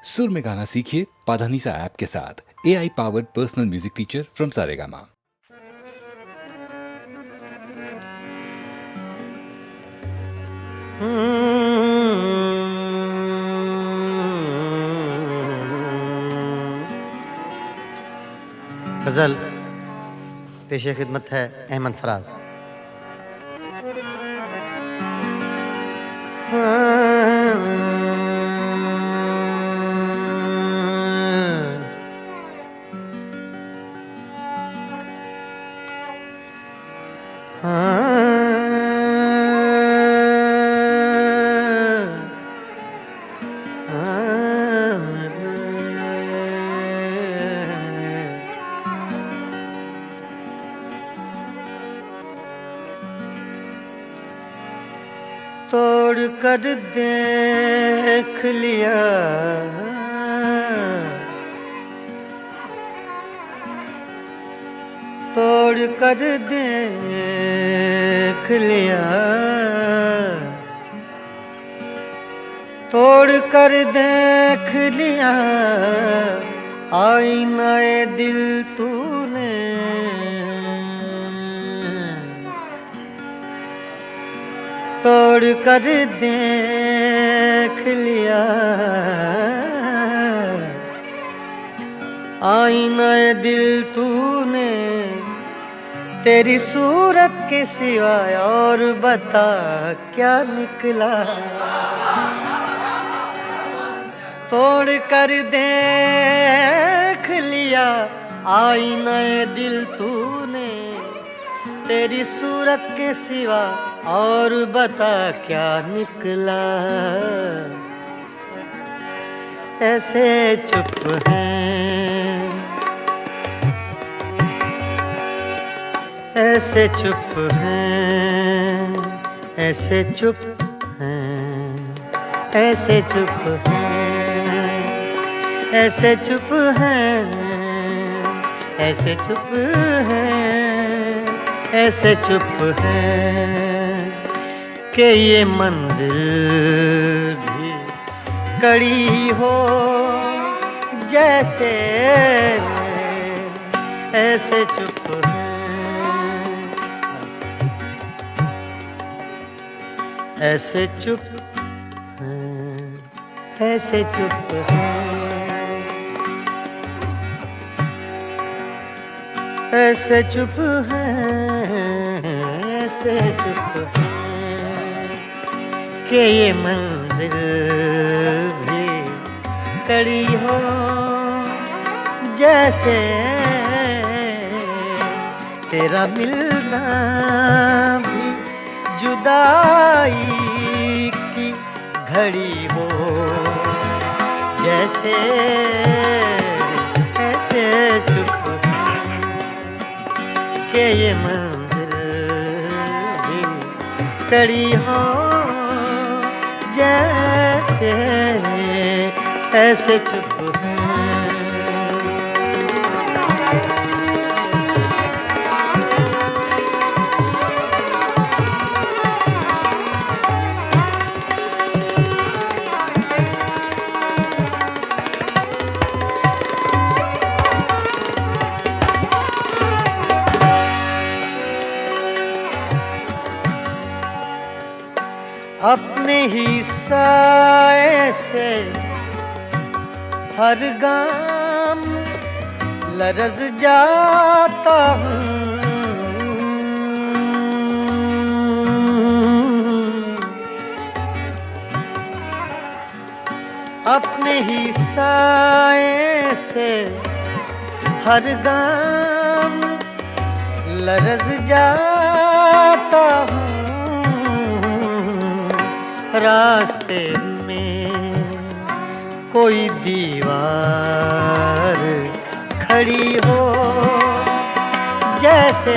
सुर में गाना सीखिए पाधानीसा ऐप के साथ। AI powered personal music teacher from Saregama. गजल पेशे खिदमत है अहमद फराज। तोड़ कर देख लिया तोड़ कर देख लिया तोड़ कर देख लिया आईनाए दिल तूने। तोड़ कर देख लिया आईनाए दिल तूने। तेरी सूरत के सिवाय और बता क्या निकला। तोड़ कर देख लिया आईनाए दिल तूने। तेरी सूरत के सिवा और बता क्या निकला। ऐसे चुप हैं ऐसे चुप हैं ऐसे चुप हैं ऐसे चुप हैं ऐसे चुप हैं ऐसे चुप हैं ऐसे चुप हैं कि ये मंजिल भी कड़ी हो जैसे। ऐसे चुप हैं ऐसे चुप हैं ऐसे चुप हैं ऐसे चुप हैं ऐसे चुप हैं कि ये मंजिल भी कड़ी हो जैसे। तेरा मिलना भी जुदाई की घड़ी हो जैसे। ऐसे चुप कि ये मंजिल भी कड़ी हो जैसे। ऐसे चुप हैं अपने ही साए से हर गाम लरज़ जाता हूँ। अपने ही साए से हर गाम लरज़ जाता हूँ। रास्ते में कोई दीवार खड़ी हो जैसे।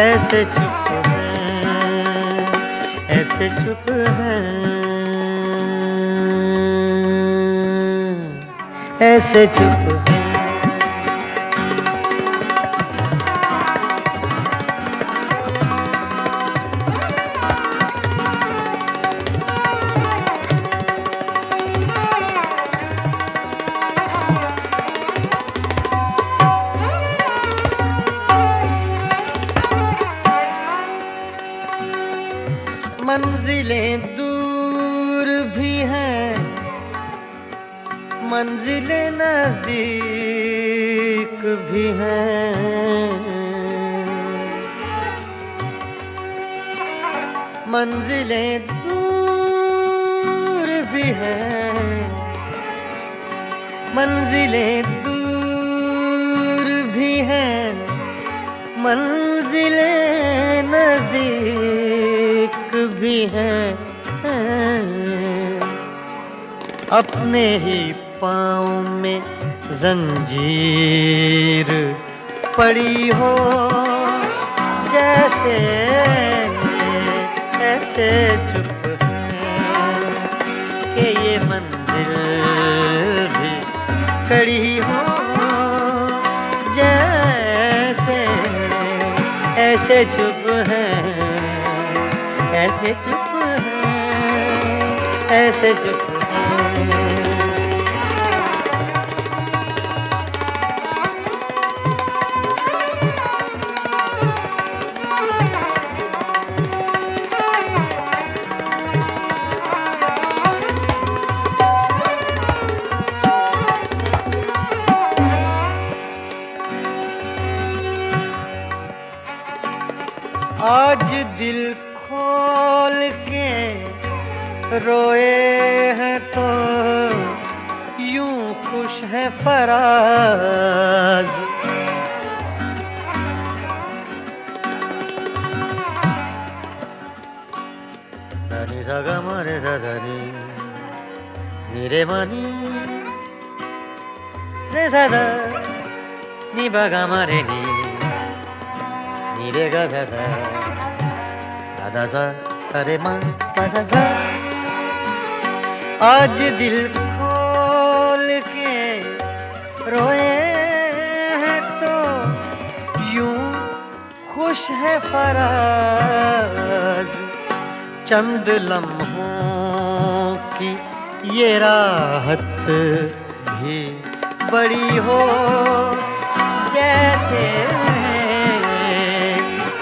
ऐसे चुप हैं ऐसे चुप हैं ऐसे चुप हैं। मंजिलें नजदीक भी हैं, मंजिलें दूर भी हैं, मंजिलें दूर भी हैं, मंजिलें नजदीक भी हैं। अपने ही पाँव में जंजीर पड़ी हो जैसे, ऐसे चुप है कि ये मंजिल भी कड़ी हो जैसे, ऐसे चुप है, ऐसे चुप है, ऐसे चुप है। आज दिल खोल के रोए हैं तो यूं खुश है फराज, धनी सगा मारे धनी नीरे मानी रे सदा नी बगा मारे नी नीरे गा सदा दादा सा अरे माँ दादा सा। आज दिल खोल के रोए हैं तो यूं खुश है फराज, चंद लम्हों की ये राहत भी बड़ी हो जैसे,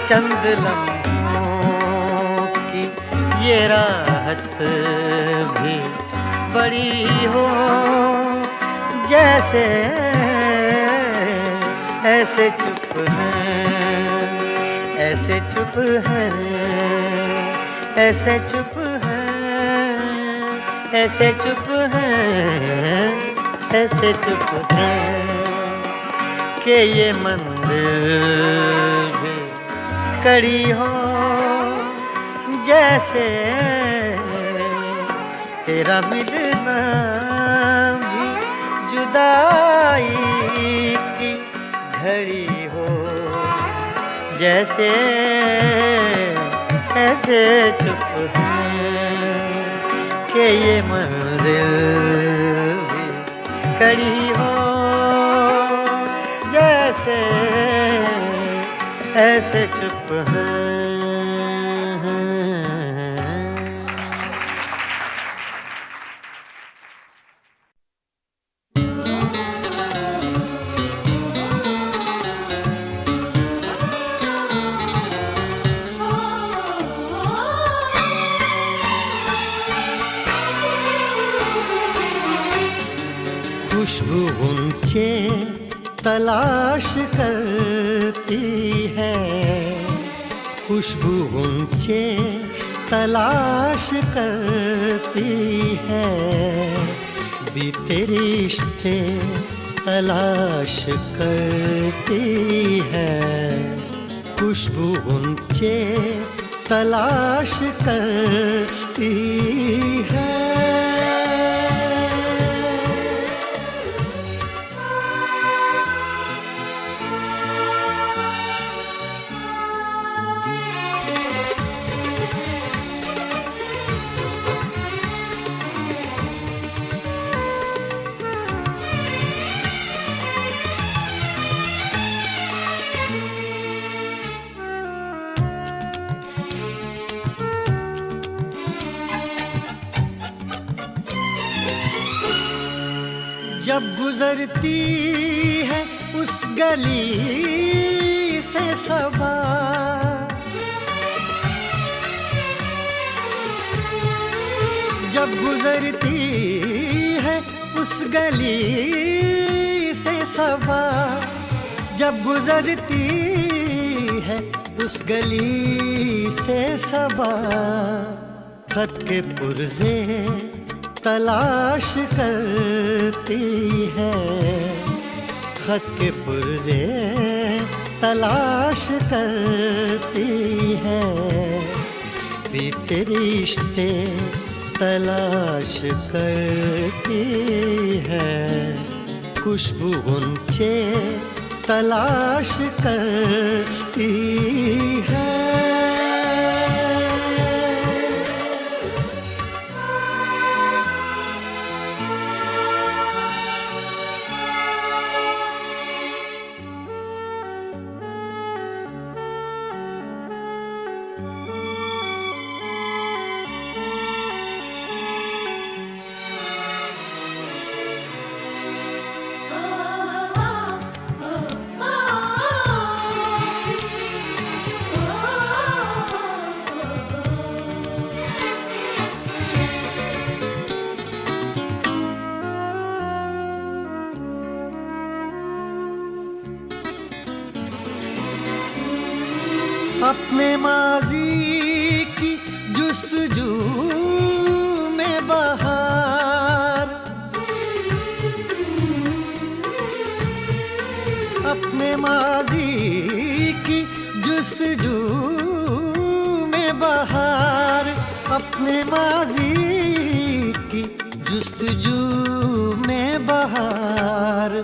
चंद लम्हों की ये राहत भी बड़ी हो जैसे, ऐसे चुप है, ऐसे चुप है, ऐसे चुप है, ऐसे चुप है, ऐसे चुप है कि ये मंदिर भी कड़ी हो जैसे, तेरा मिलना भी जुदाई की घड़ी हो जैसे, ऐसे चुप है कि ये मंजिल भी कड़ी हो जैसे, ऐसे चुप है। खुशबू ऊंचे तलाश करती है, खुशबू ऊंचे तलाश करती है, बीते रिश्ते तलाश करती है, खुशबू ऊंचे तलाश करती है। जब गुजरती है उस गली से सबा, जब गुजरती है उस गली से सबा जब गुजरती है, उस गली से सबा खत के पुर्जे तलाश करती है, खत के पुर्जे तलाश करती है, बीते रिश्ते तलाश करती है, खुशबू गुंचे तलाश करती है। अपने माजी की जुस्तजू में बहार, अपने माजी की जुस्तजू में बहार, अपने माजी की जुस्तजू में बहार,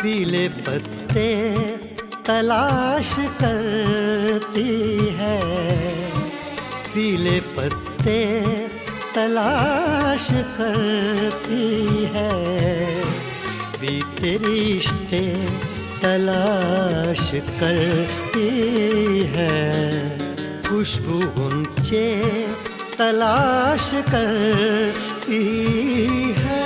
पीले पत्ते तलाश करती है, पीले पत्ते तलाश करती है, बीते रिश्ते तलाश करती है, खुशबू गुंचे तलाश करती है।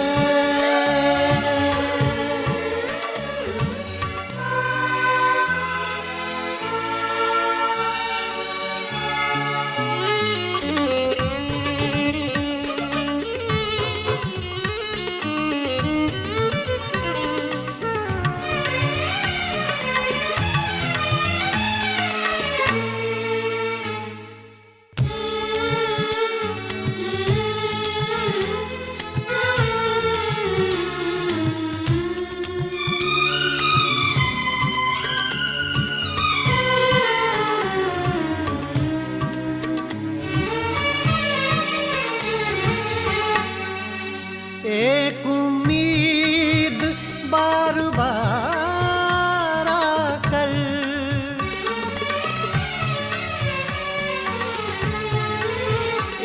एक उम्मीद बार बार आकर,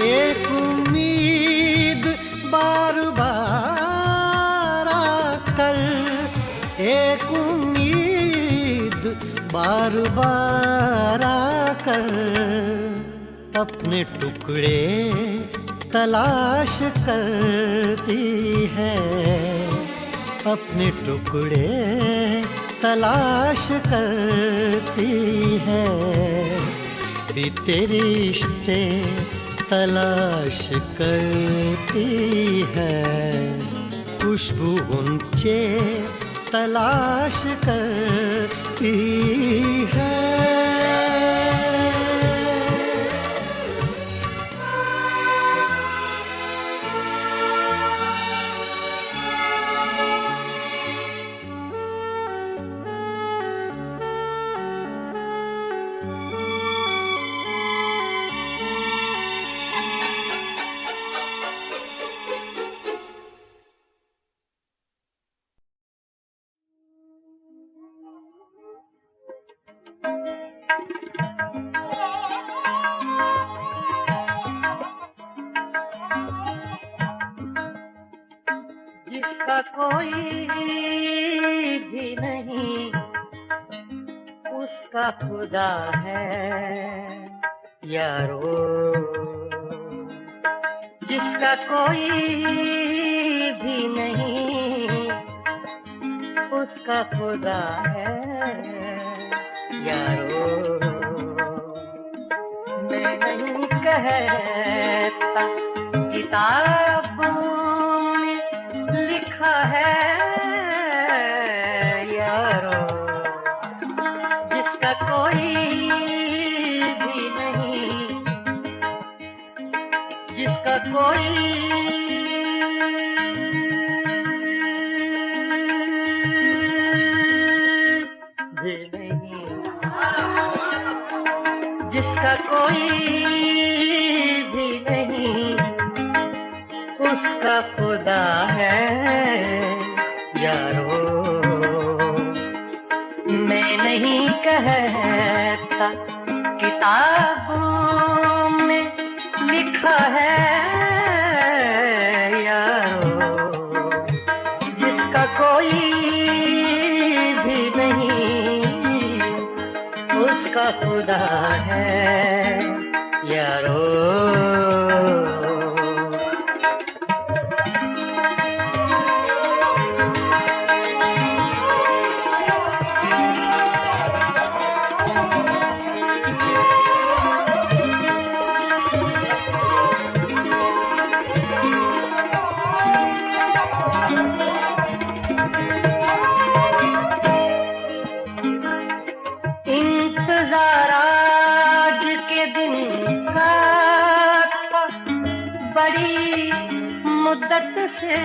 एक उम्मीद बार बार आकर, एक उम्मीद बार बार आकर, अपने टुकड़े तलाश करती है, अपने टुकड़े तलाश करती है, बीते रिश्ते तलाश करती है, खुशबू गुंचे तलाश करती है। जिसका कोई भी नहीं उसका खुदा है यारो, जिसका कोई भी नहीं उसका खुदा है यारो। मैं नहीं कहता किताबों में लिखा कोई भी नहीं, जिसका कोई भी नहीं, उसका खुदा है यारो। मैं नहीं कहता किताबों में लिखा है यारो, जिसका कोई भी नहीं, उसका खुदा है यारो। इंतजार आज के दिन का था बड़ी मुद्दत से,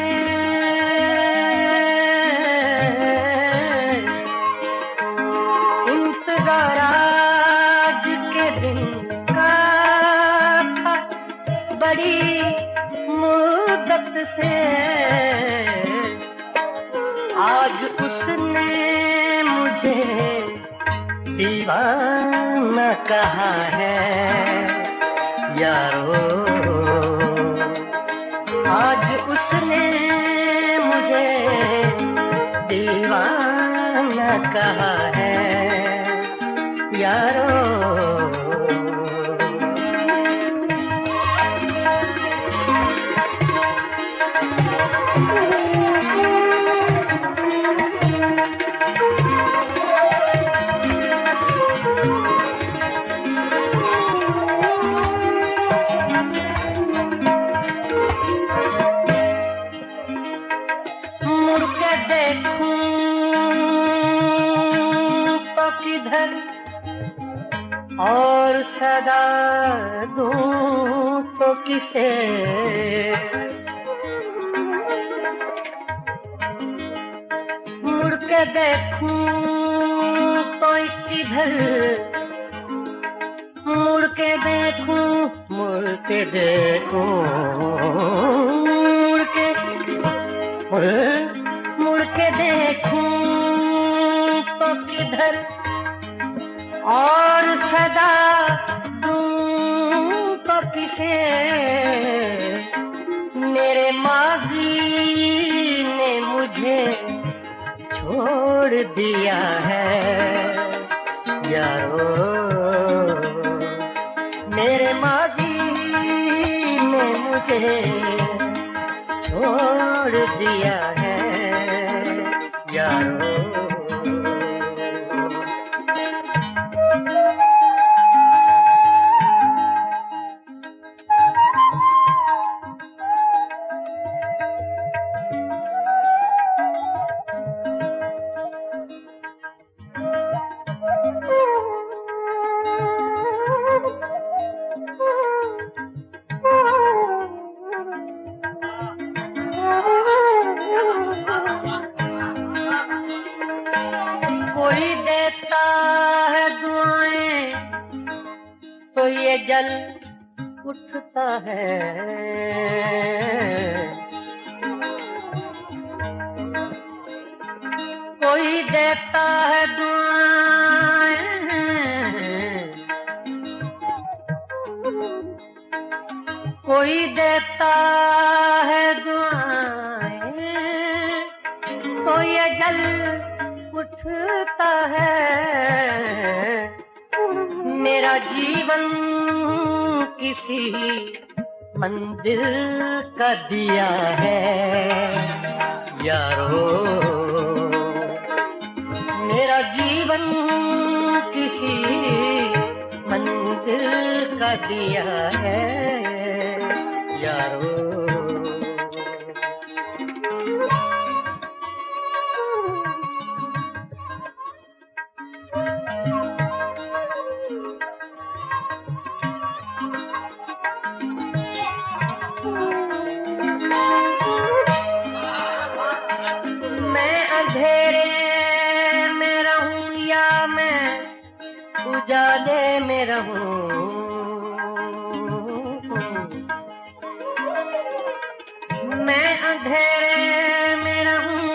इंतजार आज के दिन का था बड़ी मुद्दत से। आज उसने मुझे दीवाना कहा है यारो। आज उसने मुझे दीवाना कहा है यारो। मुड़ के देखूं तो किधर, और सदा दूं तो किसे। मुड़ के देखूं तो किधर, मुड़ के देखूं, मुड़ के देखूं, मुड़ के देखूं तो किधर, और सदा दूं तो किसे। मेरे माजी ने मुझे छोड़ दिया है यारो। मेरे माजी ने मुझे छोड़ दिया है यारो। कोई देता है दुआएं तो ये जल उठता है, कोई देता है दुआएं, कोई देता है दुआएं तो ये जल उठता है। मेरा जीवन किसी मंदिर का दिया है यारो। मेरा जीवन किसी मंदिर का दिया है यारो। अंधेरे में रहूं या मैं उजाले में रहूं, मैं अंधेरे में रहूं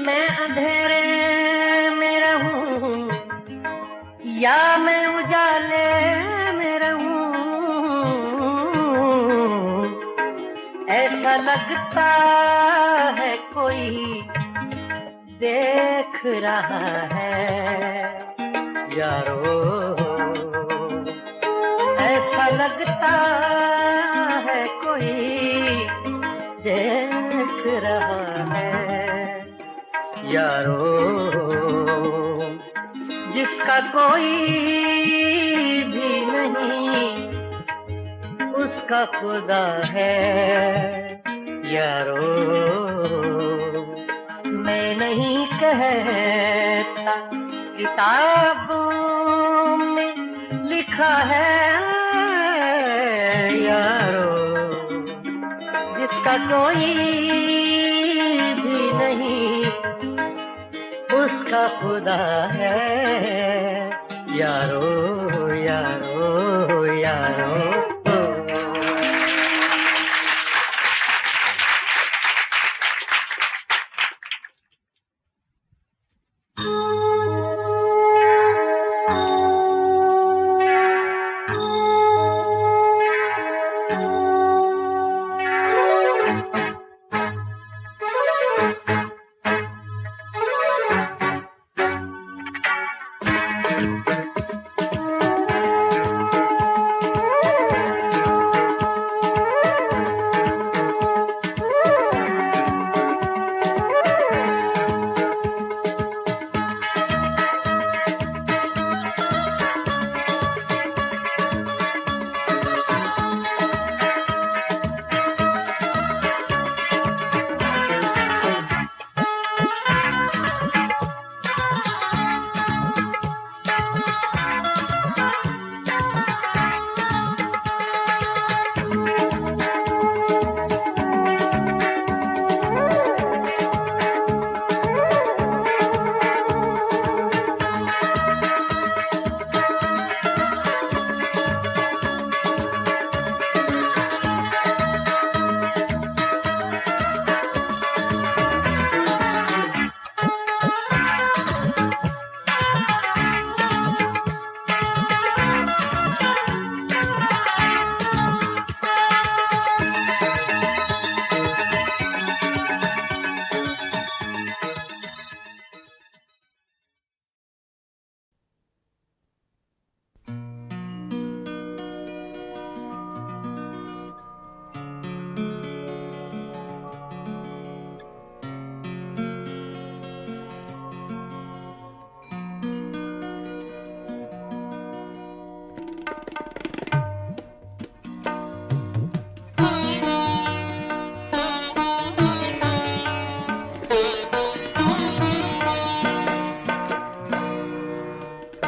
मैं अंधेरे में रहूं या मैं उजाले में रहूं, ऐसा लगता है कोई देख रहा है यारो, ऐसा लगता है कोई देख रहा है यारो, जिसका कोई भी नहीं उसका खुदा है यारो। मैं नहीं कहता किताबों में लिखा है यारो, जिसका कोई भी नहीं उसका खुदा है यारो यारो यारो।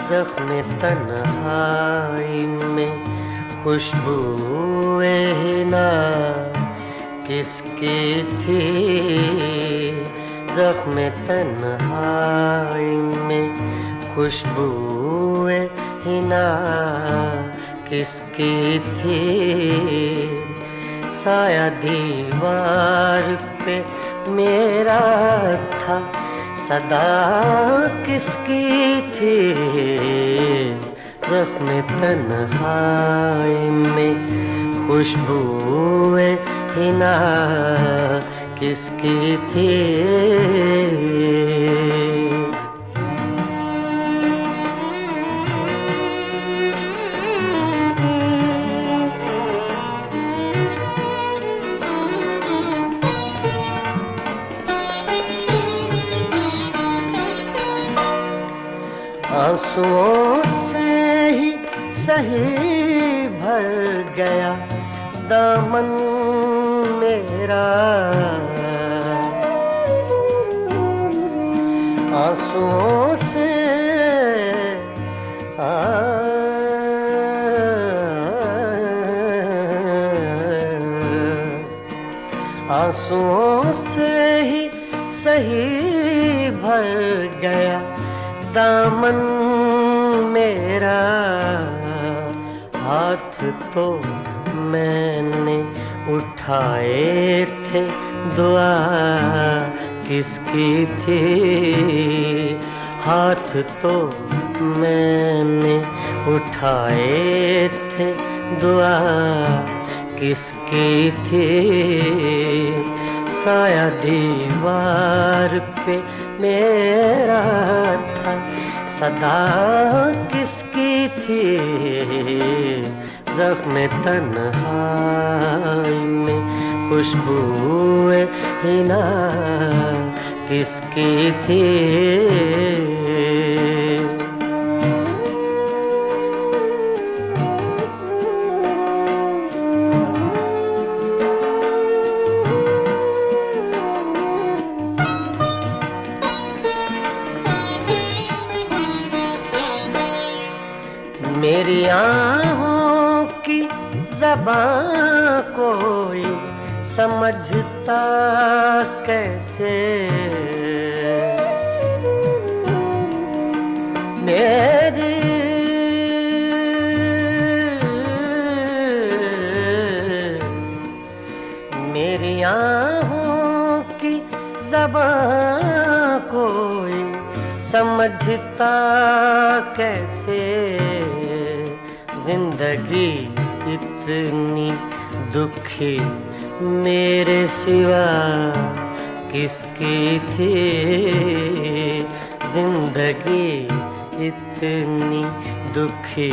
ज़ख्म तन्हाई में खुशबूए हिना किसकी थी, ज़ख्म तन्हाई में खुशबूए हिना किसकी थी, साया दीवार पे मेरा था सदा किसकी थी, ज़ख्म तन्हाई में खुशबूए हिना किसकी थी। आंसुओं से ही सही भर गया दामन मेरा आंसुओं से आंसुओं से ही सही भर गया दामन मेरा। हाथ तो मैंने उठाए थे, दुआ किसकी थी? हाथ तो मैंने उठाए थे, दुआ किसकी थी? साया दीवार पे मेरा था, सदा किसकी थी? ज़ख्म तन्हाई में खुशबूए हिना किसकी थी? मेरी आँखों की ज़बां कोई समझता कैसे? मेरी आँखों की ज़बां कोई समझता कैसे? जिंदगी इतनी दुखी मेरे सिवा किसकी थी? जिंदगी इतनी दुखी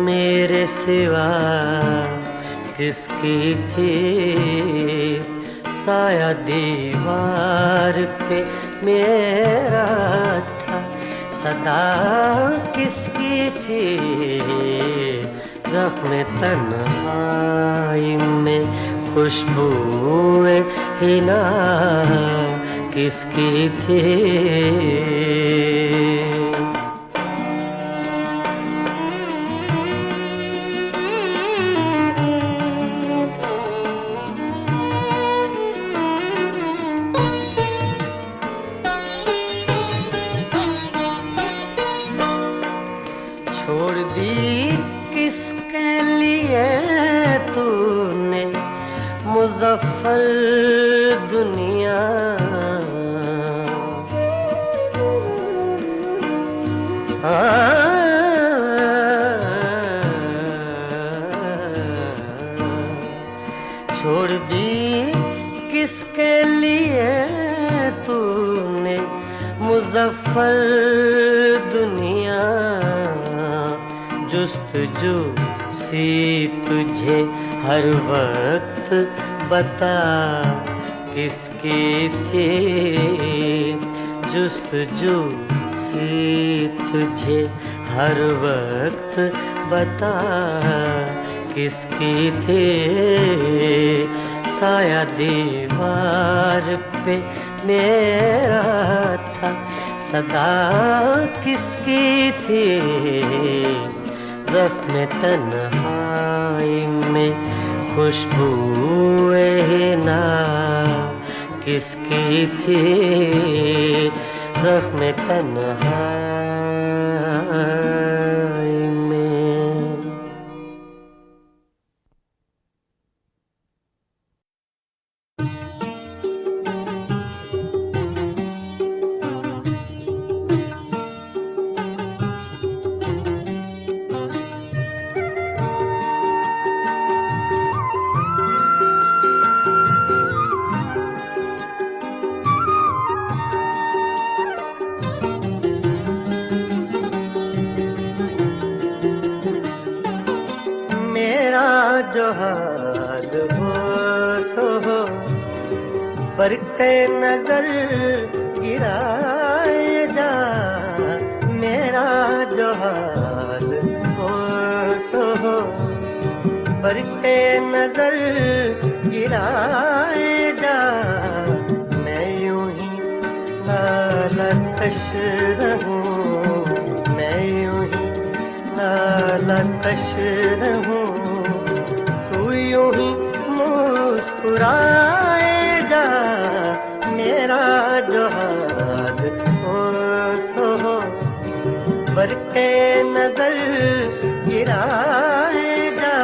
मेरे सिवा किसकी थी? साया दीवार पे मेरा था, सदा किसकी थी? ज़ख्म तन्हाई में खुशबूए हिना किसकी थी? छोड़ दी किसके लिए तूने मुज़फ़्फ़र दुनिया? छोड़ दी किसके लिए तूने मुज़फ़्फ़र दुनिया? जुस्तजू सी तुझे हर वक्त बता किसकी थी? जुस्तजू सी तुझे हर वक्त बता किसकी थी? साया दीवार पे मेरा था, सदा किसकी थी? ज़ख्म तन्हाई में खुशबूए हिना किसकी थी? ज़ख्म तन्हाई में। जो हाल हो सो हो, पर के नजर गिराए जा। मेरा जो हाल हो सो हो, पर के नजर गिराए गिराए जा, मैं यूं ही नालकश रहूं, मैं यूं ही नालकश रहूं, तू यूं ही मुस्कुराए जा, मेरा जो हाल हो सो हो, बरके नजर गिराए जा,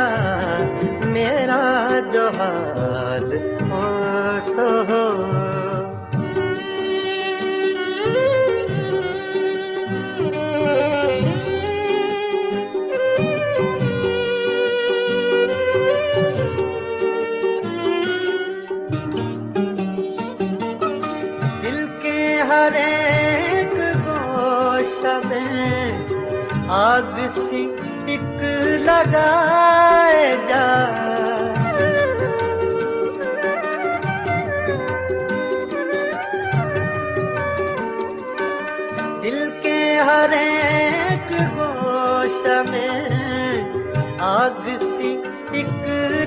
मेरा जो हाल हो सो हो। दिल के हर एक गोशा में आग सी एक लगाए जा, दिल के हर एक गोशा में आग सी एक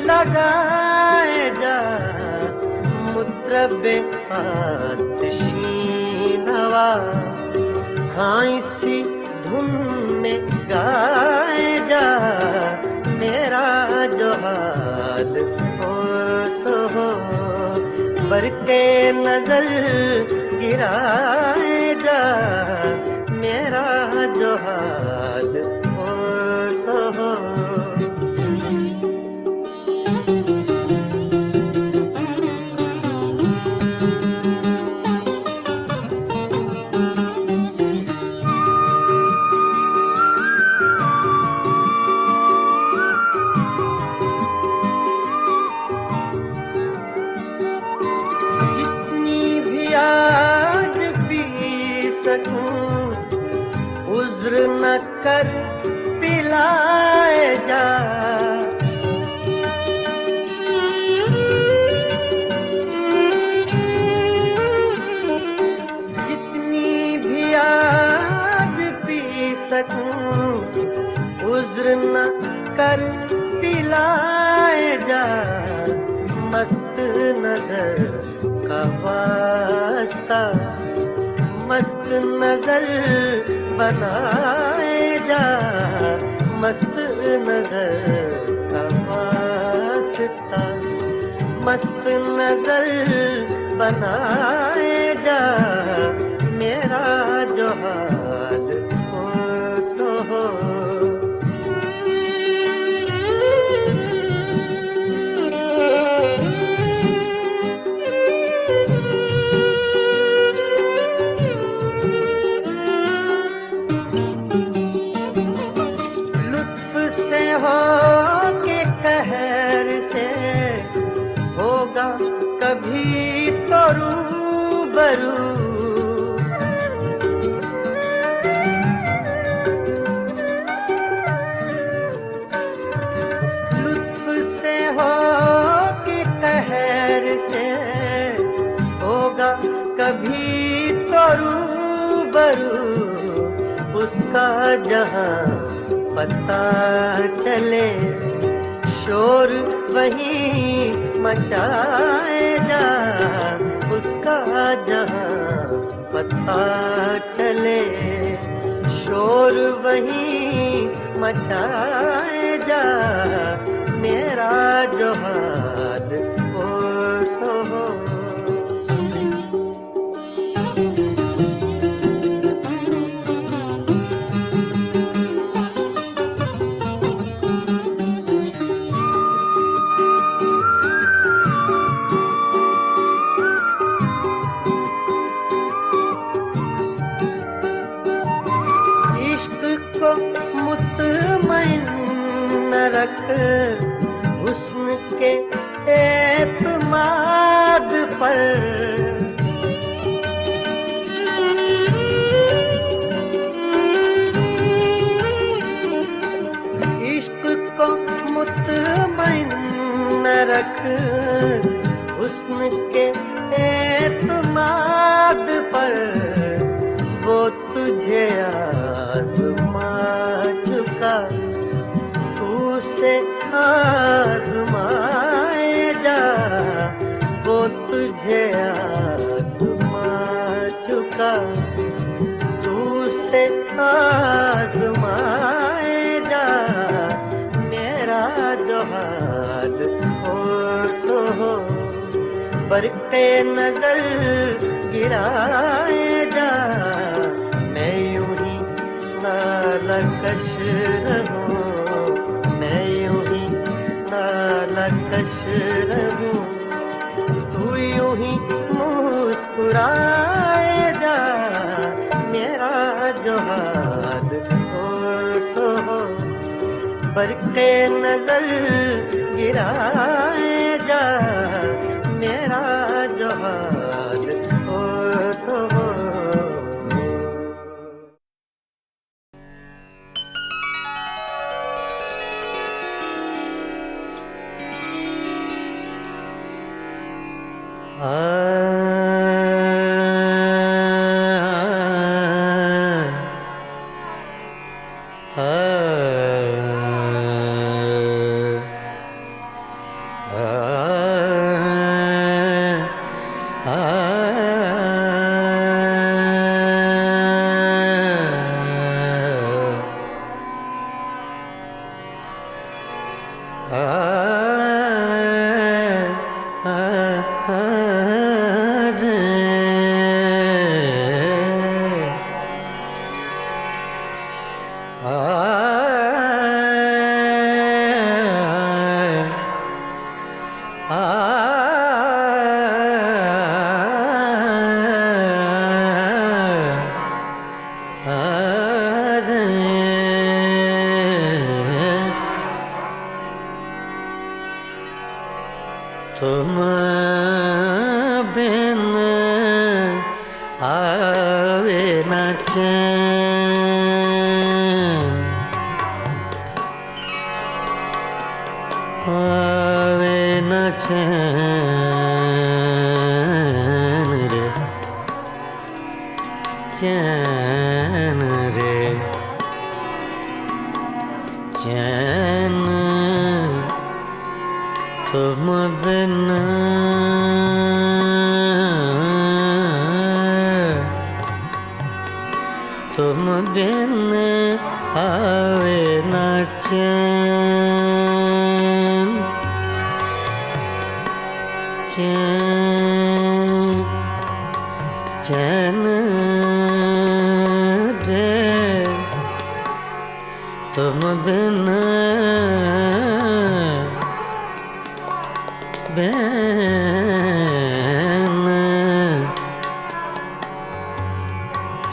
लगाए जा, मुतरबे आतिशी नवा हाँ इसी धुन में गाए जा, मेरा जो हाल हो सो हो, बरके नजर गिराए जा, मेरा जो हाल हो सो हो। उज्र न कर पिलाए जा, जितनी भी आज पी सकूं, उज्र न कर पिलाए जा, मस्त नजर का वास्ता मस्त नजर बनाए जा, मस्त नजर का वास्ता मस्त नजर बनाए जा, मेरा जो हाल हो सो हो। कभी तो रूबरू, लुत्फ से हो कि कहर से होगा कभी तो रूबरू, उसका जहां पता चले शोर वही मचाए जा, उसका जहां पता चले शोर वही मचाए जा, मेरा जो हाल हो सो हो। मुतमईन रख हुस्न के एतमाद पर, इश्क को मुतमईन रख हुस्न के एतमाद पर, वो तुझे आज़मा चुका तू से आज़माए जा, तुझे आज़मा चुका, तू से आज़माएगा मेरा जो हाल हो सो हो। बरक़े नजर गिराएगा मैं यूं ही नालकश रहूं, मैं यूं ही नालकश रहूं। तू यूं ही मुस्कुराएगा मेरा जो हाल हो सो हो। बरक़े नजर गिराएगा मेरा जो हाल हो सो हो। तुम बिन आवे न चैन, आवे न चैन रे, चैन रे, चैन तुम बिन तुम बिन आवे न चैन, चैन चैन रे तुम बिन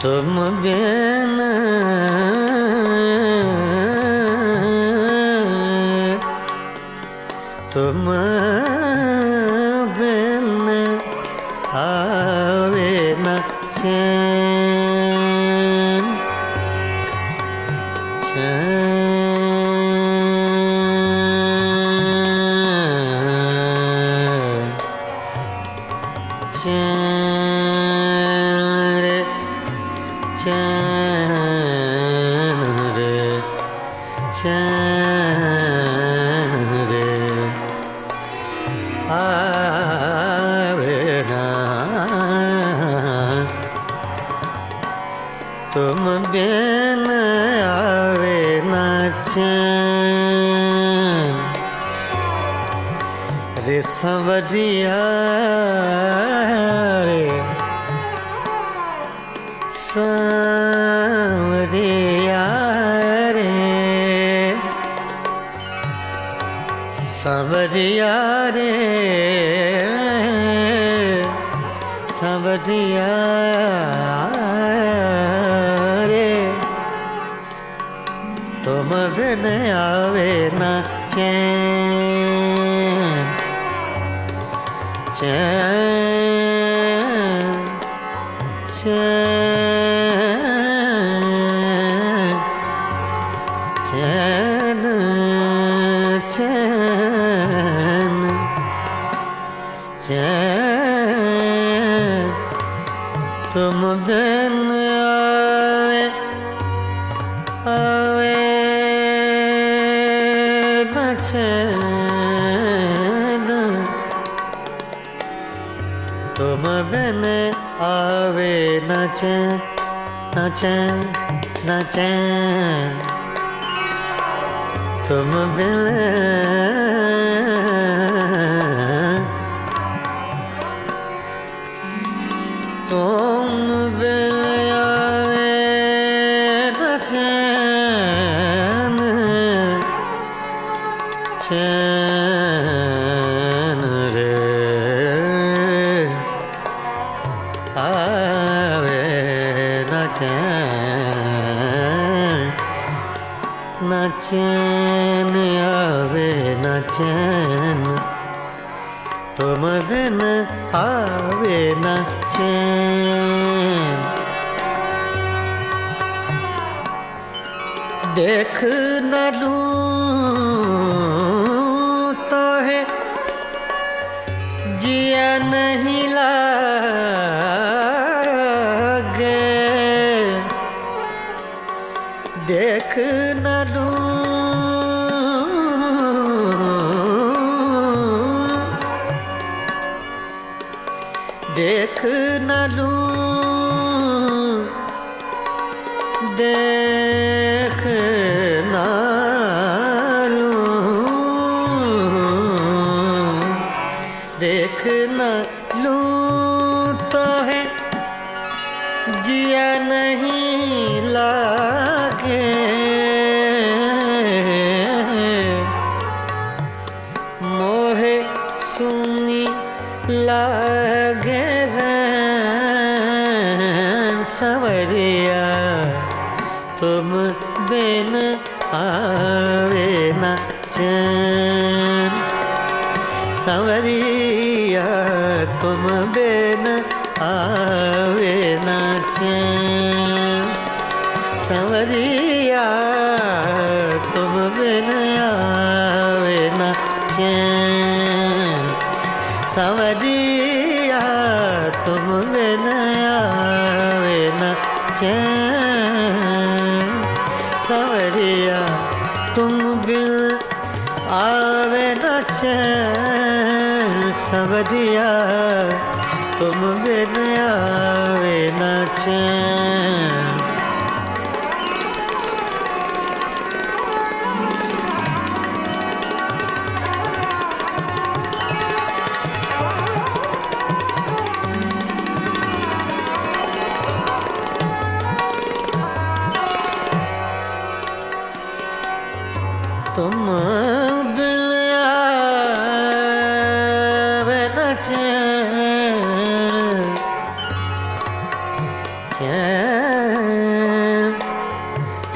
तुम बिन तुम बिन आवे न चैन, चैन रे, चैन रे, चैन रे आवे ना तुम बिन आवे ना चैन। रे संवरिया रे सांवरिया रे, सांवरिया रे, सांवरिया रे तुम बिन आवे ना चैन, चैन चैन चैन चैन चैन तुम बिन आवे आवे न चैन, तुम बिन आवे न चैन न चैन न चैन तुम बिन तुम बिन आवे न चैन चैन रे आवे न चैन न चैन आवे न चैन तुम बिन आवे न चैन देख न लूं तो है जिया नहीं लागे देख न लूं देख न लूं देख न लूं देख न लूं तो है जिया नहीं लागे मोहे सुनी लागे सवरिया तुम बिन आवे न चैन सवरिया तुम बिन आवे न चैन सवरिया तुम बिन आवे न चैन सवरिया तुम बिन आवे न चैन सवरिया तुम बिन आवे न चैन सवरिया तुम बिन आवे न चैन तुम बिन आवे न चैन चैन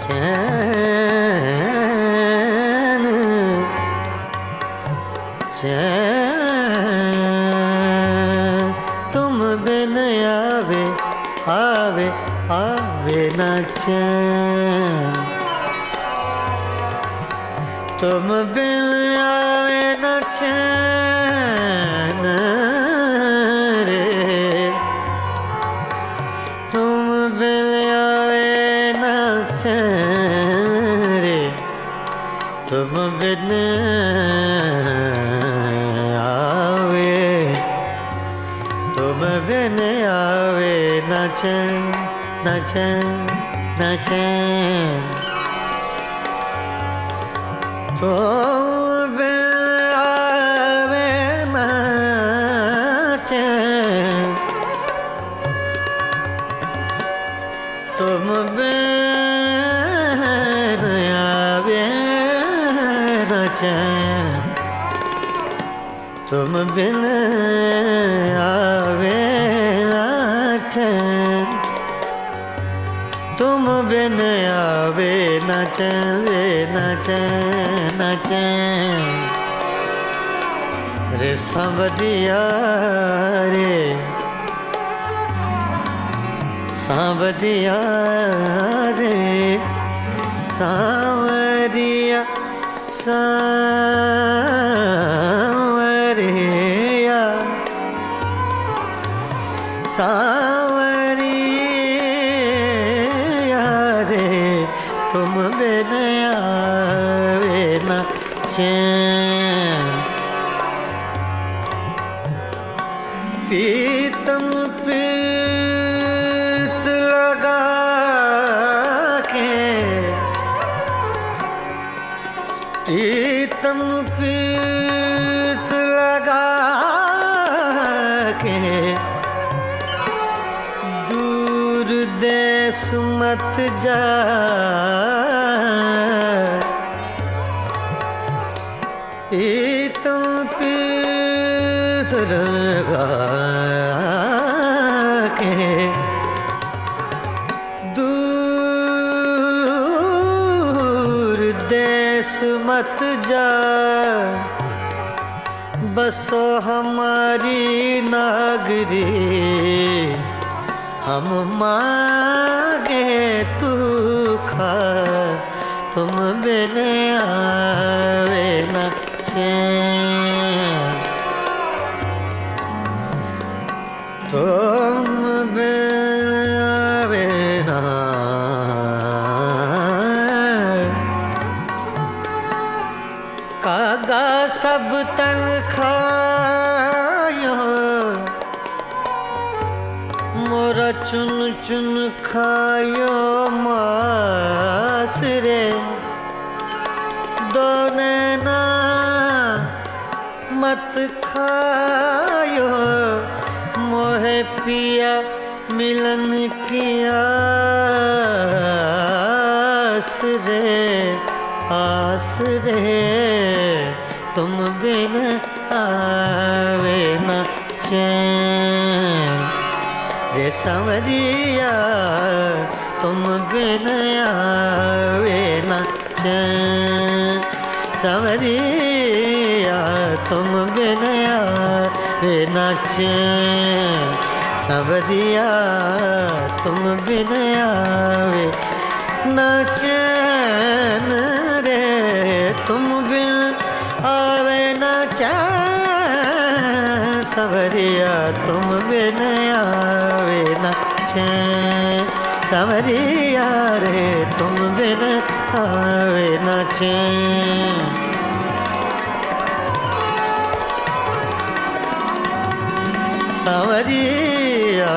चैन चैन तुम बिन आवे आवे आवे न चैन तुम बिन आवे न चैन रे तुम बिन आवे न चैन रे तुम बिन आवे तुम बिन आवे न चैन न चैन न चैन तुम बिन आवे न चैन तुम बिन आवे न चैन तुम बिन आवे न चैन तुम बिन आवे न चैन न चैन न चैन रे सांवरिया रे सांवरिया रे सांवरिया सांवरिया सांवरिया रे तुम बिन आवे न चैन प्रीतम प्रीत लगा के, प्रीतम प्रीत लगा के, दूर देश मत जा। प्रीतम प्रीत लगा के, दूर देश मत जा। बसो हमारी नागरी, हम मांगे तू खा, तुम बिन आवे न चैन, तुम बिन आवे न। कागा सब तन खायो, मोरा चुन चुन खायो मास रे। दो नैना मत खायो, मोहे पिया मिलन की आस रे, आस रे। तुम बिन आवे न चैन रे सांवरिया, तुम बिन आवे न चैन। सांवरिया तुम बिन आवे न चैन, सांवरिया तुम बिन आवे न चैन रे। तुम बिन आवे न चैन, सांवरिया तुम बिन आवे न चैन। सांवरिया रे तुम बिन आवे न चैन। सांवरिया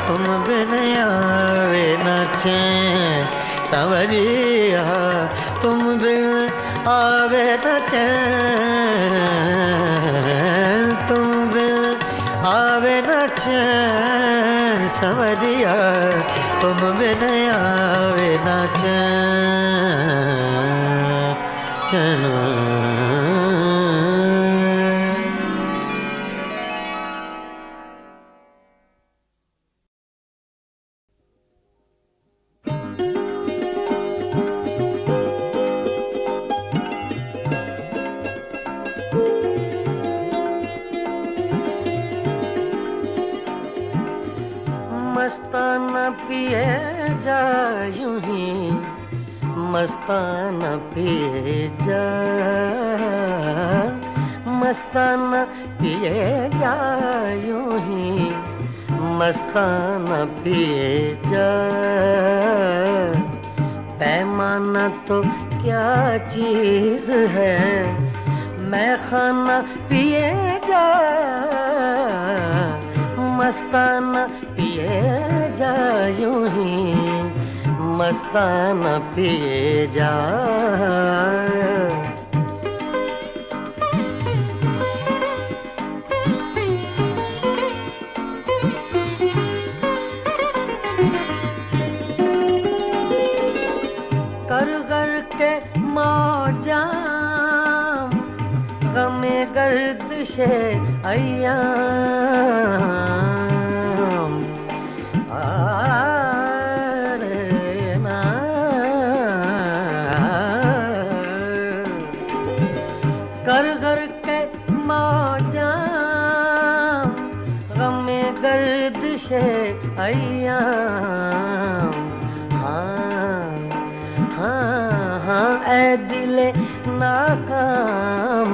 तुम बिन आवे न चैन, सांवरिया तुम बिन आवे न चैन, तुम बिन आवे न चैन। सांवरिया तुम बिन आवे न चैन। मस्ताना पिए जा यूं ही, मस्ताना पिए जा, मस्ताना पिए जा यूं ही, मस्ताना पिए जा। पैमाना तो क्या चीज़ है, मैं खाना पिए जा, मस्ताना पिए जा यूं ही, मस्ताना पिए जा। कर कर के मौजा गमे गर्दिशे अय्याम, आरे ना कर कर के मौजा गमे गर्दिशे अय्याम। हाँ हाँ हाँ ऐ दिले नाकाम,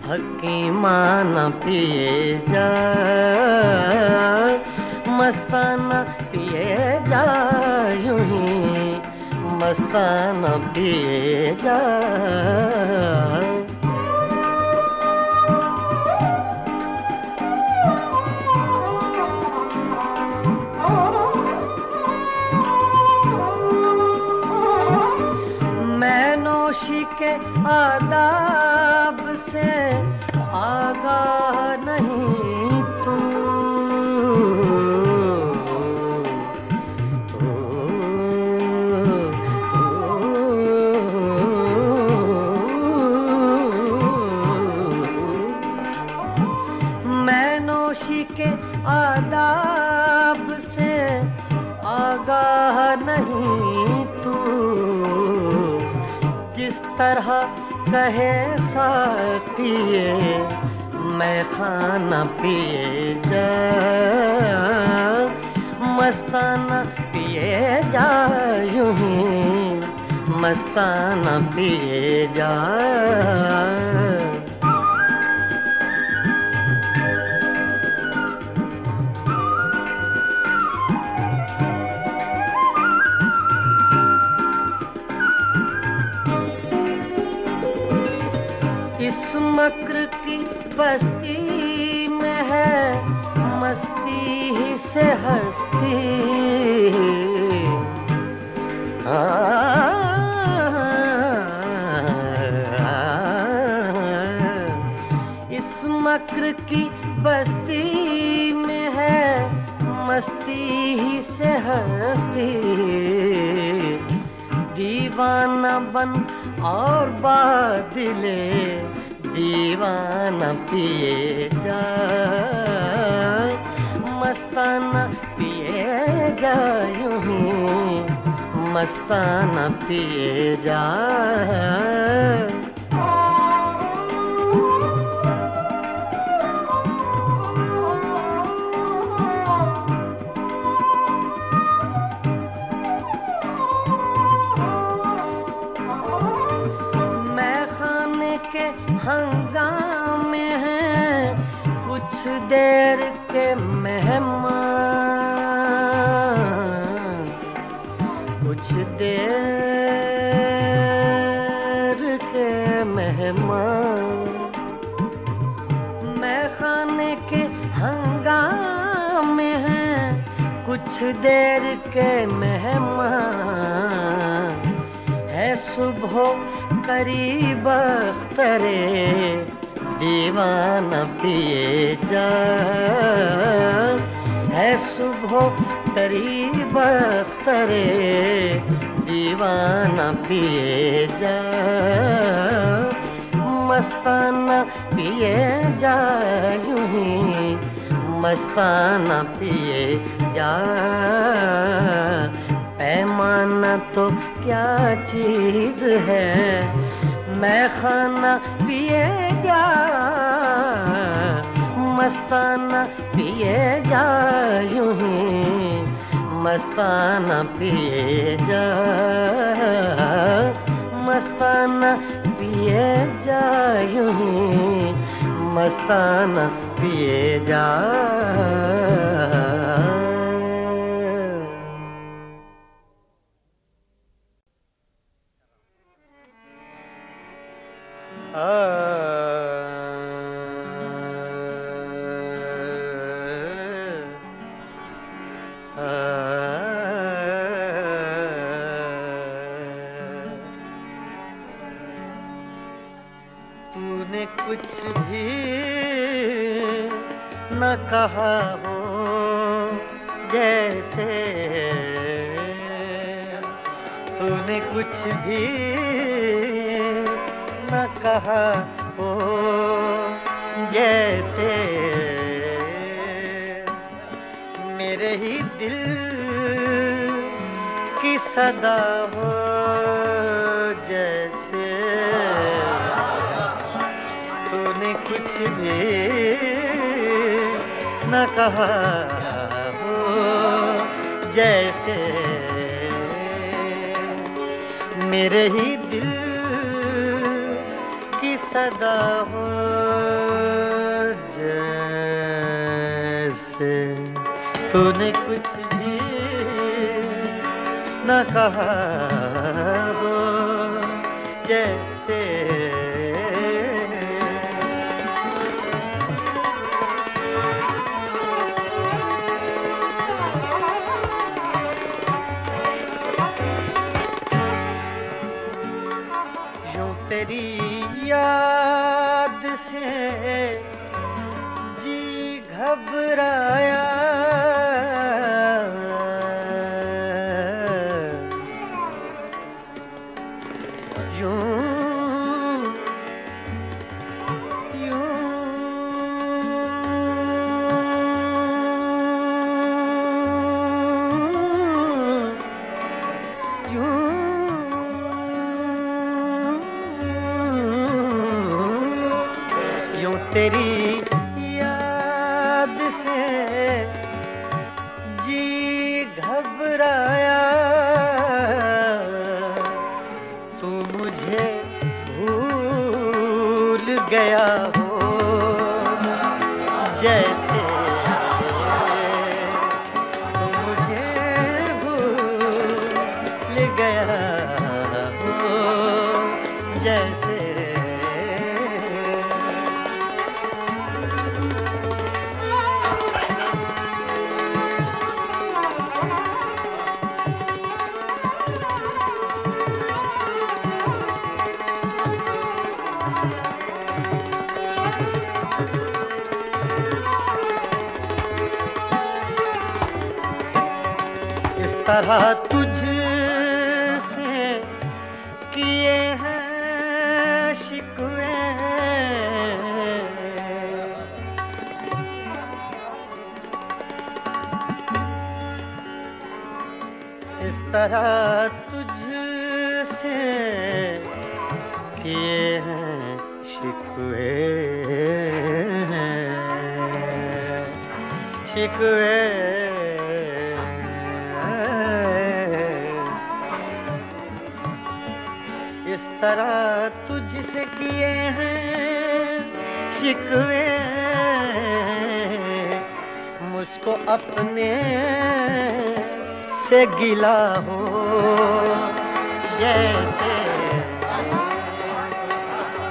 हकीमाना पिए जा, मस्ताना पिए जा यूं ही, मस्ताना पिए जा। खामोशी के आदाब से आगाह नहीं तू, जिस तरह कहे साकिए मैं खाना पिए जा, मस्ताना पिए जा, यूं ही मस्ताना पिए जा। इस मक्र की बस्ती में है मस्ती ही से हस्ती, इस मक्र की बस्ती में है मस्ती ही से हस्ती, दीवाना बन और बादले दीवाना पिए जा, मस्ताना पिए जा, यूं ही मस्ताना पिए जा। हंगामे हैं कुछ देर के मेहमान, कुछ देर के मेहमान, मैं खाने के हंगामे हैं कुछ देर के मेहमान, है सुबह करीब अख्तरे दीवाना पिए जा, है सुबह करीब अख्तरे दीवाना पिए जा, मस्ताना पिए जा, यूं ही मस्ताना पिए जा। पैमाना तो क्या चीज है मैं खाना पिए जा, मस्ताना पिए जा, यूं ही मस्ताना पिए जा, मस्ताना पिए जा, यूं ही मस्ताना पिए जा। तूने कुछ भी न कहा हो जैसे, तूने कुछ भी न कहा हो जैसे, मेरे ही दिल की सदा हो जैसे, तूने कुछ भी न कहा हो जैसे, मेरे ही दिल की सदा हो जैसे, तूने कुछ भी न कहा हो जैसे। तेरी याद से जी घबराया, यूं तेरी याद से जी घबराया, तू मुझे भूल गया हो जैसे तू मुझे भूल गया हो जैसे। इस तरह तुझसे किए हैं शिकवे, इस तरह तुझसे किए हैं शिकवे, शिकवे। इस तरह तुझसे किए हैं शिकवे, मुझको अपने से गिला हो जैसे,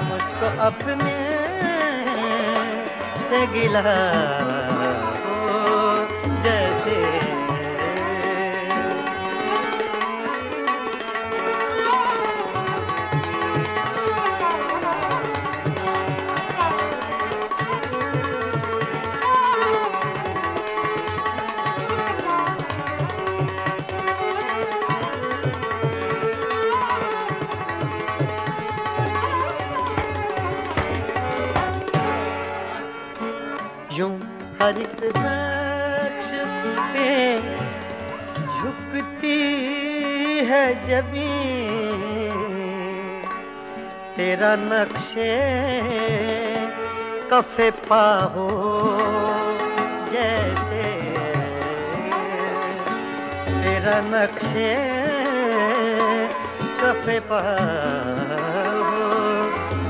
मुझको अपने से गिला हो जैसे। यूं हर एक नक्श पे झुकती है जमीन, तेरा नक्शे कफे पा हो जैसे, तेरा नक्शे कफे पा हो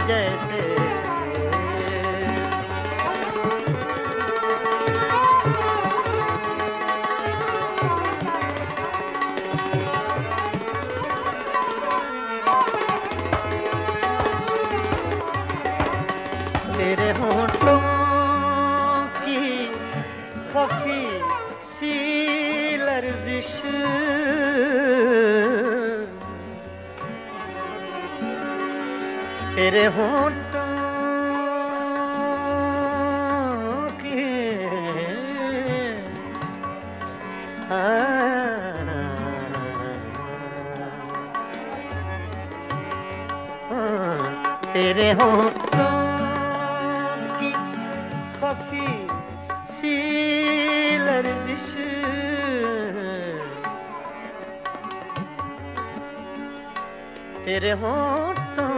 जैसे। तेरे होंठों की खफी सी लर्जिश, तेरे होंठों की तेरे होंठों खफी सी लर्जिश, तेरे होंठों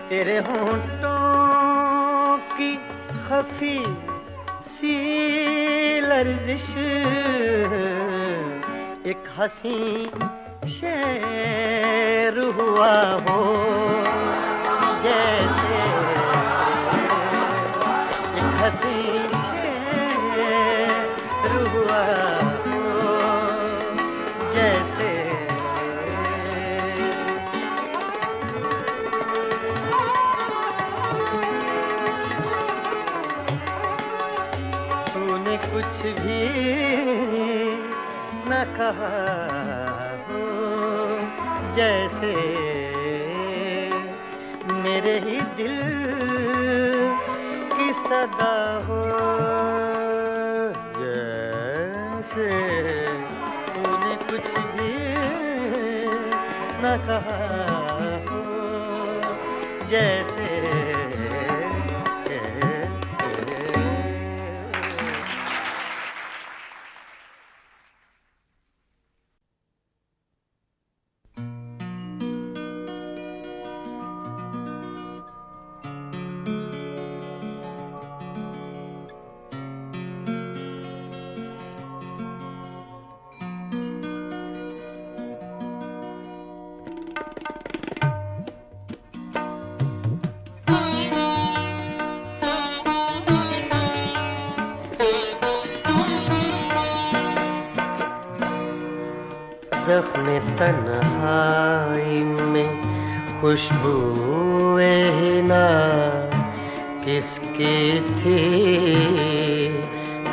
तेरे होंठों की खफी सी लर्जिश, एक हंसी शेर हुआ हो जैसे, एक हंसी शेर हुआ हो जैसे। तूने कुछ भी न कहा हो जैसे, मेरे ही दिल की सदा हो जैसे, तूने कुछ भी न कहा हो जैसे। ज़ख्म तन्हाई में खुशबूए हिना किसकी थी?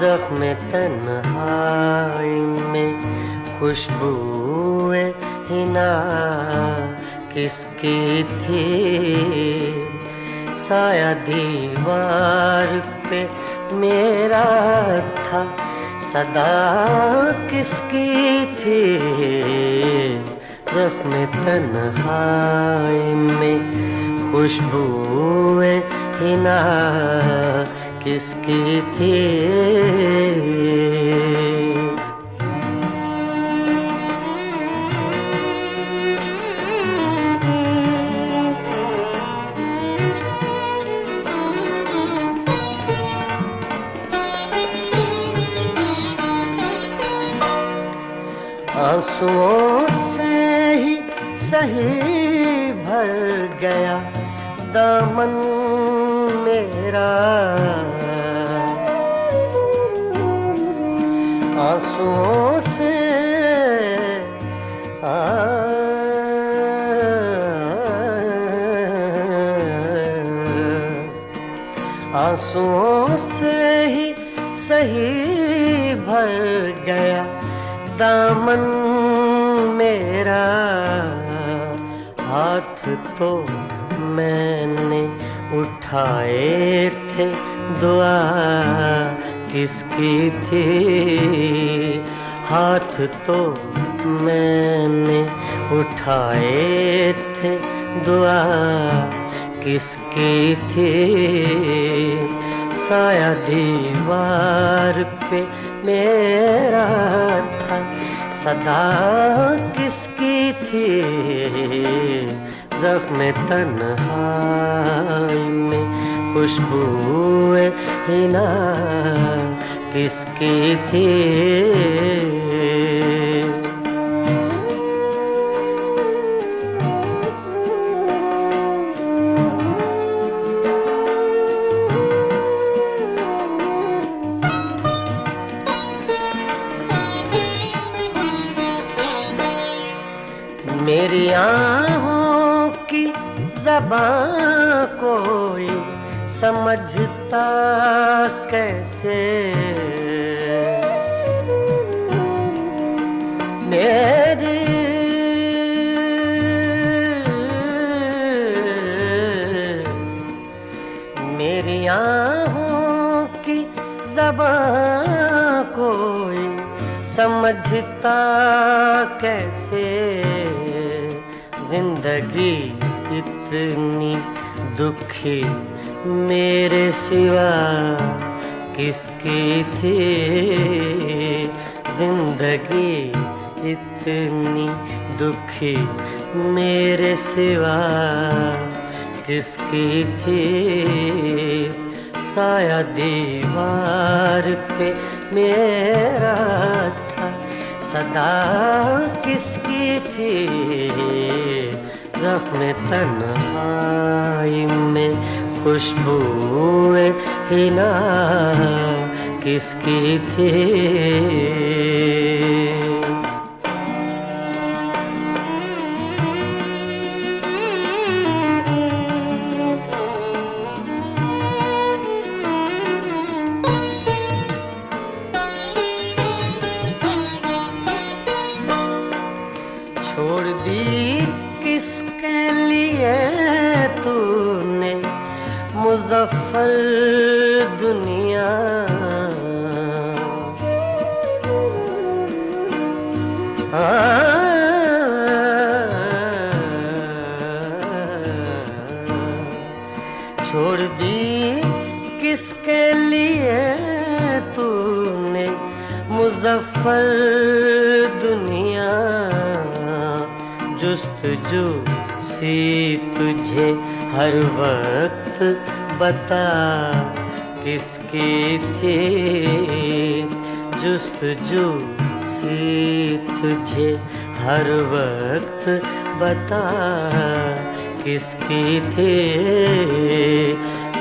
ज़ख्म तन्हाई में खुशबूए हिना किसकी थी? साया दीवार पे मेरा था, सदा किसकी थी? ज़ख्म तन्हाई में खुशबूए हिना किसकी थी? आंसुओं से ही सही भर गया दामन मेरा, आंसुओं से आंसुओं से ही सही भर गया दामन मेरा। हाथ तो मैंने उठाए थे, दुआ किसकी थी? हाथ तो मैंने उठाए थे, दुआ किसकी थी? साया दीवार पे मेरा था, सदा किसकी थी? ज़ख्म तन्हाई में खुशबूए हिना किसकी थी? मेरी आँखों की ज़बां कोई समझता कैसे? मेरी आँखों की ज़बां कोई समझता कैसे? जिंदगी इतनी दुखी मेरे सिवा किसकी थी? जिंदगी इतनी दुखी मेरे सिवा किसकी थी? साया दीवार पे मेरा था, सदा किसकी थी? ज़ख्म तन्हाई में खुशबूए हिना किसकी थी? छोड़ दी किसके लिए तूने मुज़फ़्फ़र दुनिया? छोड़ दी किसके लिए तूने मुज़फ़्फ़र दुनिया? जुस्तजू सी तुझे हर वक्त बता किसकी थी? जुस्तजू सी तुझे हर वक्त बता किसकी थी?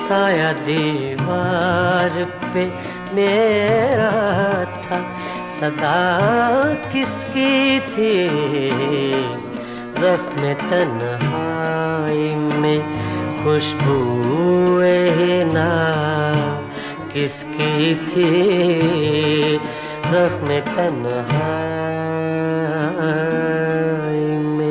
साया दीवार पे मेरा था, सदा किसकी थी ज़ख्म तन्हाई में खुशबूए हिना किसकी थी ज़ख्म तन्हाई में।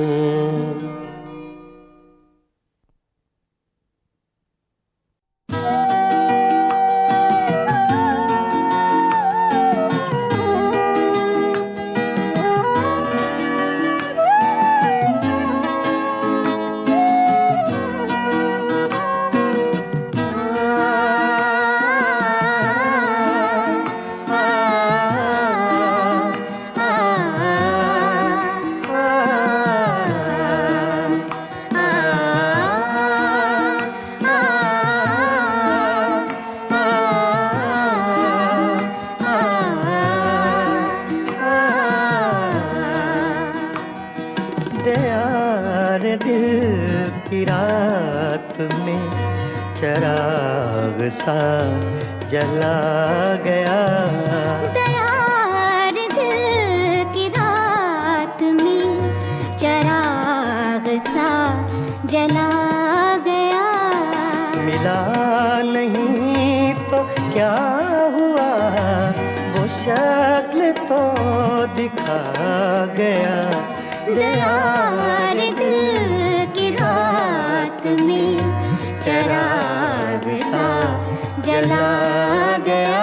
दयार दिल की रात में चराग सा जला गया। दयार दिल की रात में चराग सा जला गया। मिला नहीं तो क्या हुआ वो शक्ल तो दिखा गया। दयार दिल की रात में चराग सा जला गया।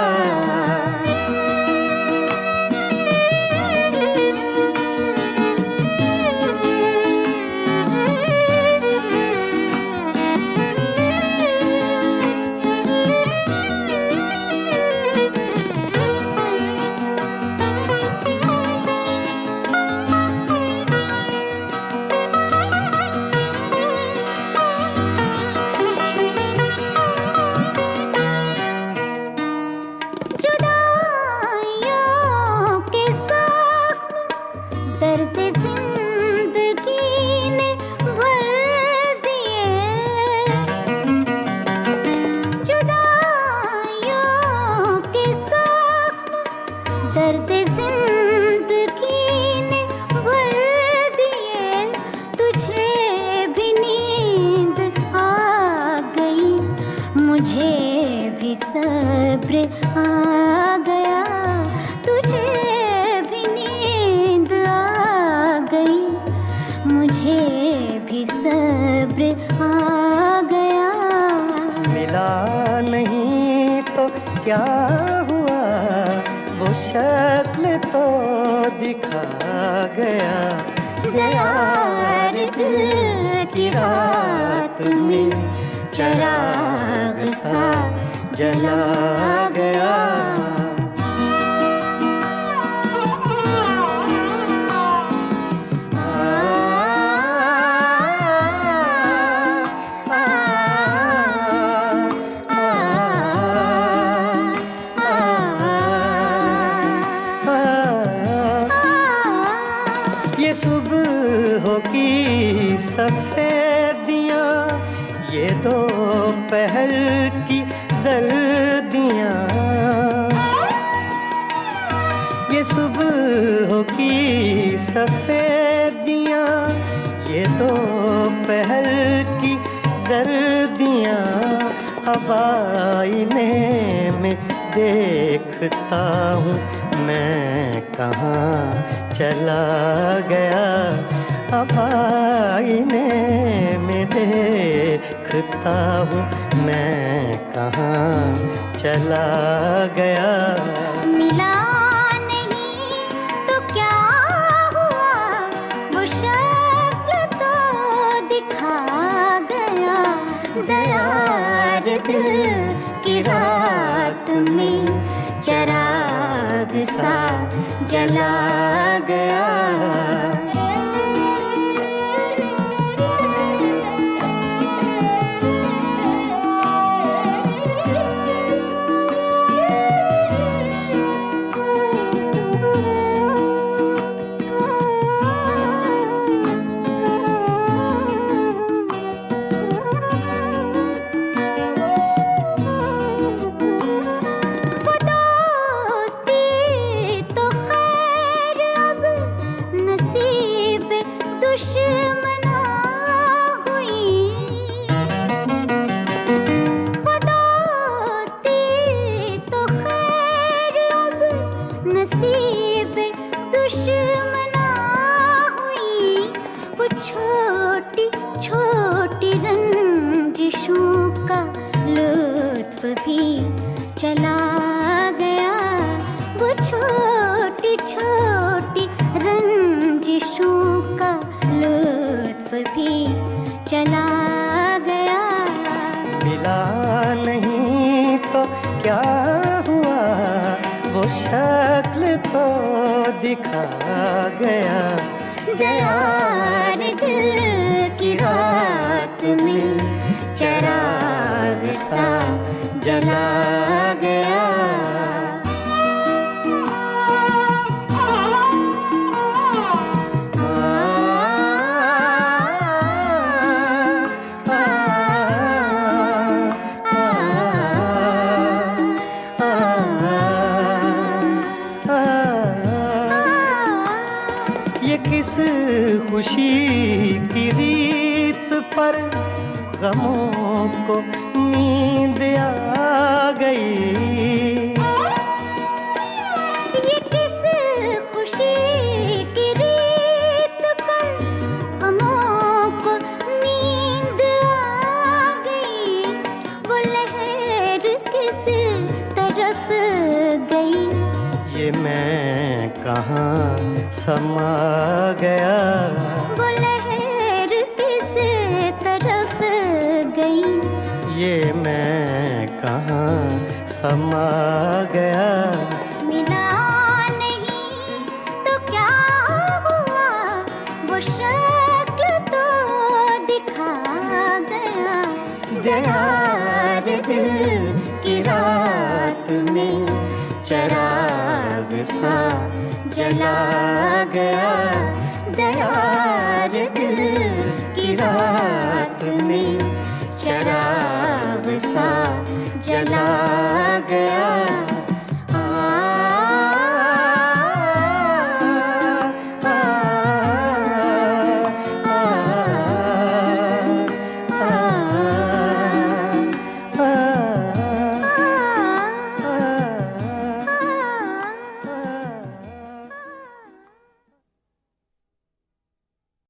दर्द जिंदगी ने भर दिए, तुझे भी नींद आ गई, मुझे भी सब्र आ गया, तुझे भी नींद आ गई, मुझे भी सब्र आ गया। मिला नहीं तो क्या हुआ, वो शक्ल तो दिखा गया। दयार दिल की रात में चराग सा जला गया। ये सुबह की सफेदियाँ, ये दोपहर की जर्दियाँ, ये सुबह की सफेदियाँ, ये दोपहर की जर्दियाँ, अब आईने में देखता हूँ मैं कहाँ चला गया। अब आईने में देखता हूँ मैं कहाँ चला गया। मिला नहीं तो क्या हुआ, वो शक्ल तो दिखा गया। दयार दिल की रात में चराग सा जला गया। वो दोस्ती तो छोटी छोटी रंजिशों का लुत्फ भी चला गया, वो छोटी छोटी रंजिशों का लुत्फ भी चला गया। मिला नहीं तो क्या हुआ, वो शक्ल तो दिखा गया। गया रे दिल की रात में चिराग सा जला गया। ये किस खुशी की रीत पर गमों को नींद आ गई। ये किस खुशी की रीत पर गमों को नींद आ गई। वो लहर किस तरफ गई, ये मैं कहाँ समा गया। वो लहर किस तरफ गई, ये मैं कहाँ समा गया। मिला नहीं तो क्या हुआ, वो शक्ल तो दिखा गया। गया रे दिल की रात में चिराग सा जला गया। गया रे दिल